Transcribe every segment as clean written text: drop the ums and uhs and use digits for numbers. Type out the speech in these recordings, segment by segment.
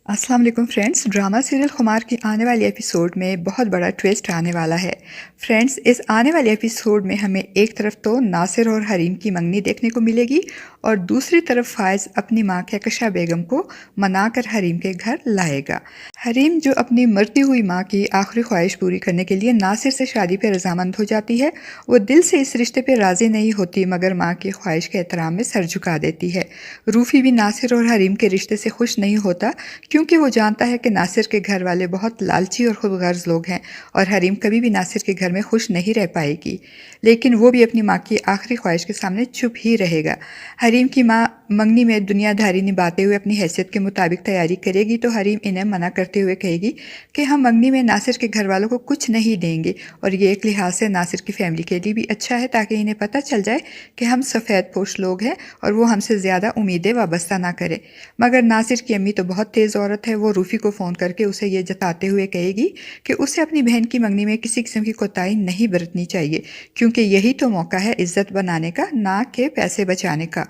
अस्सलाम वालेकुम friends. Drama serial खुमार की आने वाली एपिसोड में बहुत बड़ा ट्विस्ट आने वाला है। फ्रेंड्स, इस आने वाले एपिसोड में हमें एक तरफ तो नासिर और हरीम की मंगनी देखने को मिलेगी और दूसरी तरफ फायज़ अपनी माँ कहकशा बेगम को मनाकर हरीम के घर लाएगा। हरीम जो अपनी मरती हुई माँ की आखिरी ख्वाहिश पूरी करने के लिए नासिर से शादी पर रजामंद हो जाती है। वो दिल से इस रिश्ते पर राज़ी नहीं होती मगर माँ की ख्वाहिश के एहतराम में सर झुका देती है। रूफ़ी भी नासिर और हरीम के रिश्ते से खुश नहीं होता क्योंकि वो जानता है कि नासिर के घर वाले बहुत लालची और खुदगर्ज लोग हैं और हरीम कभी भी नासिर के घर में खुश नहीं रह पाएगी। लेकिन वो भी अपनी माँ की आखिरी ख्वाहिश के सामने चुप ही रहेगा। हरीम की माँ मंगनी में दुनियादारी निभाते हुए अपनी हैसियत के मुताबिक तैयारी करेगी तो हरीम इन्हें मना करते हुए कहेगी कि हम मंगनी में नासिर के घर वालों को कुछ नहीं देंगे और ये एक लिहाज से नासिर की फैमिली के लिए भी अच्छा है ताकि इन्हें पता चल जाए कि हम सफ़ेद पोश लोग हैं और वो हमसे ज़्यादा उम्मीदें वाबस्ता ना करें। मगर नासिर की अम्मी तो बहुत तेज़ औरत है। वो रूफ़ी को फ़ोन करके उसे ये जताते हुए कहेगी कि उसे अपनी बहन की मंगनी में किसी किस्म की कोताही नहीं बरतनी चाहिए क्योंकि यही तो मौका है इज़्ज़त बनाने का, ना कि पैसे बचाने का।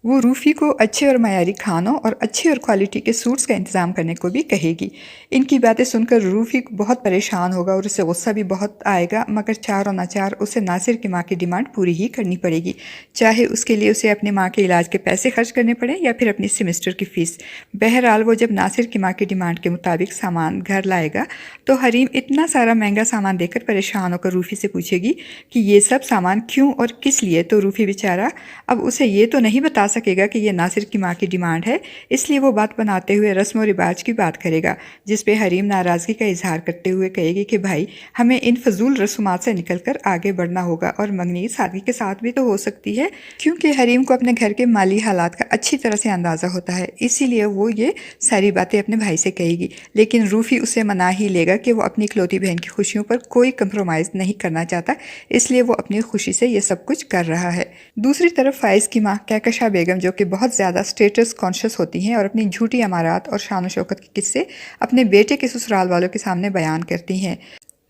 वो रूफ़ी को अच्छे और मयारी खानों और अच्छी और क्वालिटी के सूट्स का इंतज़ाम करने को भी कहेगी। इनकी बातें सुनकर रूफ़ी बहुत परेशान होगा और उसे गुस्सा भी बहुत आएगा मगर चार और नाचार उसे नासिर की माँ की डिमांड पूरी ही करनी पड़ेगी, चाहे उसके लिए उसे अपनी माँ के इलाज के पैसे खर्च करने पड़े या फिर अपनी सेमेस्टर की फ़ीस। बहरहाल वो जब नासिर की माँ की डिमांड के मुताबिक सामान घर लाएगा तो हरीम इतना सारा महंगा सामान देकर परेशान होकर रूफ़ी से पूछेगी कि ये सब सामान क्यों और किस लिए। तो रूफ़ी बेचारा अब उसे ये तो नहीं बता सकेगा कि ये नासिर की माँ की डिमांड है, इसलिए वो बात बनाते हुए रस्म और रिवाज की बात करेगा, जिस पे हरीम नाराज़गी का इजहार करते हुए कहेगी कि भाई हमें इन फजूल रस्मात से निकलकर आगे बढ़ना होगा और मंगनी सादगी के साथ भी तो हो सकती है क्योंकि हरीम को अपने घर के माली हालात का अच्छी तरह से अंदाज़ा होता है, इसीलिए वो ये सारी बातें अपने भाई से कहेगी। लेकिन रूफ़ी उसे मना ही लेगा कि वो अपनी इकलौती बहन की खुशियों पर कोई कंप्रोमाइज़ नहीं करना चाहता, इसलिए वो अपनी खुशी से ये सब कुछ कर रहा है। दूसरी तरफ फाइज़ की माँ कहकशा बेगम जो कि बहुत ज़्यादा स्टेटस कॉन्शियस होती हैं और अपनी झूठी अमारात और शान शौकत के किस्से अपने बेटे के ससुराल वालों के सामने बयान करती हैं।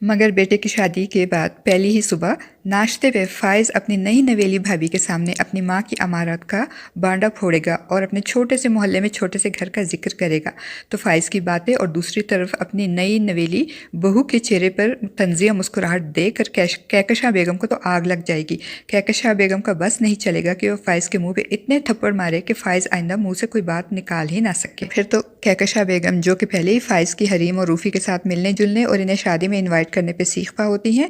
मगर बेटे की शादी के बाद पहली ही सुबह नाश्ते पे फायज़ अपनी नई नवेली भाभी के सामने अपनी माँ की अमारत का बांडा फोड़ेगा और अपने छोटे से मोहल्ले में छोटे से घर का जिक्र करेगा। तो फायज़ की बातें और दूसरी तरफ अपनी नई नवेली बहू के चेहरे पर तंजिया मुस्कुराहट देकर कहकशा बेगम को तो आग लग जाएगी। कहकशा बेगम का बस नहीं चलेगा कि वो फायज़ के मुँह पर इतने थप्पड़ मारे कि फ़ायज़ आइंदा मुँह से कोई बात निकाल ही ना सके। फिर तो कहकशा बेगम जो कि पहले ही फ़ायज़ की हरीम और रूफ़ी के साथ मिलने जुलने और इन्हें शादी में इन्वाइट करने पे सीख पा होती हैं,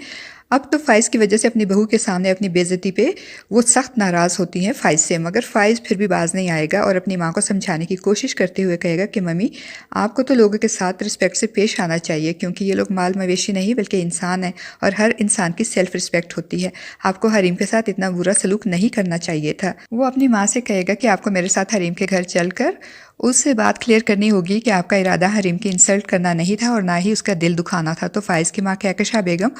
अब तो फ़ायज़ की वजह से अपनी बहू के सामने अपनी बेइज्जती पे वो सख्त नाराज़ होती हैं फ़ायज़ से। मगर फ़ायज़ फिर भी बाज नहीं आएगा और अपनी माँ को समझाने की कोशिश करते हुए कहेगा कि मम्मी आपको तो लोगों के साथ रिस्पेक्ट से पेश आना चाहिए क्योंकि ये लोग माल मवेशी नहीं बल्कि इंसान हैं और हर इंसान की सेल्फ़ रिस्पेक्ट होती है। आपको हरीम के साथ इतना बुरा सलूक नहीं करना चाहिए था। वो अपनी माँ से कहेगा कि आपको मेरे साथ हरीम के घर चल कर उससे बात क्लियर करनी होगी कि आपका इरादा हरीम की इंसल्ट करना नहीं था और ना ही उसका दिल दुखाना था। तो फ़ायज़ की माँ कहकशा बेगम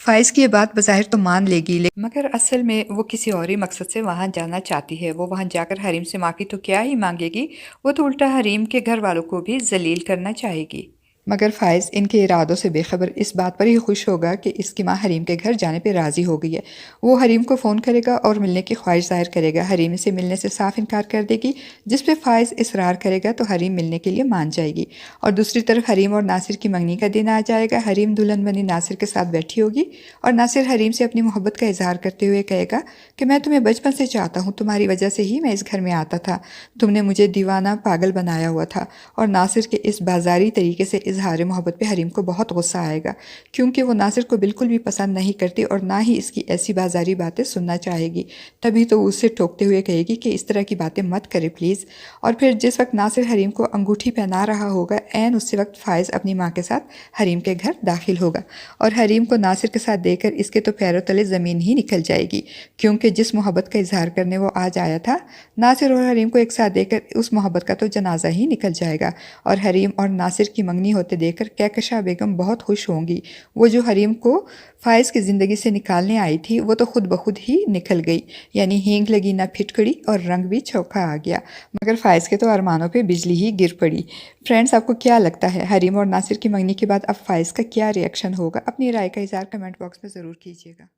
फ़ायज़ की ये बात बज़ाहिर तो मान लेगी मगर असल में वो किसी और ही मकसद से वहाँ जाना चाहती है। वो वहाँ जाकर हरीम से माफ़ी तो क्या ही मांगेगी, वो तो उल्टा हरीम के घर वालों को भी जलील करना चाहेगी। मगर फ़ायज़ इनके इरादों से बेखबर इस बात पर ही खुश होगा कि इसकी माँ हरीम के घर जाने पर राज़ी हो गई है। वो हरीम को फ़ोन करेगा और मिलने की ख्वाहिश ज़ाहिर करेगा। हरीम से मिलने से साफ इनकार कर देगी, जिस पे फ़ायज़ इसरार करेगा तो हरीम मिलने के लिए मान जाएगी। और दूसरी तरफ हरीम और नासिर की मंगनी का दिन आ जाएगा। हरीम दुल्हन बनी नासिर के साथ बैठी होगी और नासिर हरीम से अपनी मोहब्बत का इजहार करते हुए कहेगा कि मैं तुम्हें बचपन से चाहता हूँ, तुम्हारी वजह से ही मैं इस घर में आता था, तुमने मुझे दीवाना पागल बनाया हुआ था। और नासिर के इस बाजारी तरीके से इजहार मोहब्बत पे हरीम को बहुत गुस्सा आएगा क्योंकि वो नासिर को बिल्कुल भी पसंद नहीं करती और ना ही इसकी ऐसी बाजारी बातें सुनना चाहेगी। तभी तो उसे टोकते हुए कहेगी कि इस तरह की बातें मत करे प्लीज़। और फिर जिस वक्त नासिर हरीम को अंगूठी पहना रहा होगा ऐन उसी वक्त फ़ायज़ अपनी माँ के साथ हरीम के घर दाखिल होगा और हरीम को नासिर के साथ देखकर इसके तो पैरों तले ज़मीन ही निकल जाएगी क्योंकि जिस मोहब्बत का इजहार करने वो आज आया था, नासिर और हरीम को एक साथ देखकर उस मोहब्बत का तो जनाजा ही निकल जाएगा। और हरीम और नासिर की मंगनी होते देखकर कहकशा बेगम बहुत खुश होंगी। वो जो हरीम को फ़ायज़ की ज़िंदगी से निकालने आई थी वो तो खुद ब खुद ही निकल गई, यानी हींग लगी ना फिटकड़ी और रंग भी चौका आ गया। मगर फ़ायज़ के तो अरमानों पे बिजली ही गिर पड़ी। फ्रेंड्स, आपको क्या लगता है हरीम और नासिर की मंगनी के बाद अब फ़ायज़ का क्या रिएक्शन होगा? अपनी राय का इज़हार कमेंट बॉक्स में ज़रूर कीजिएगा।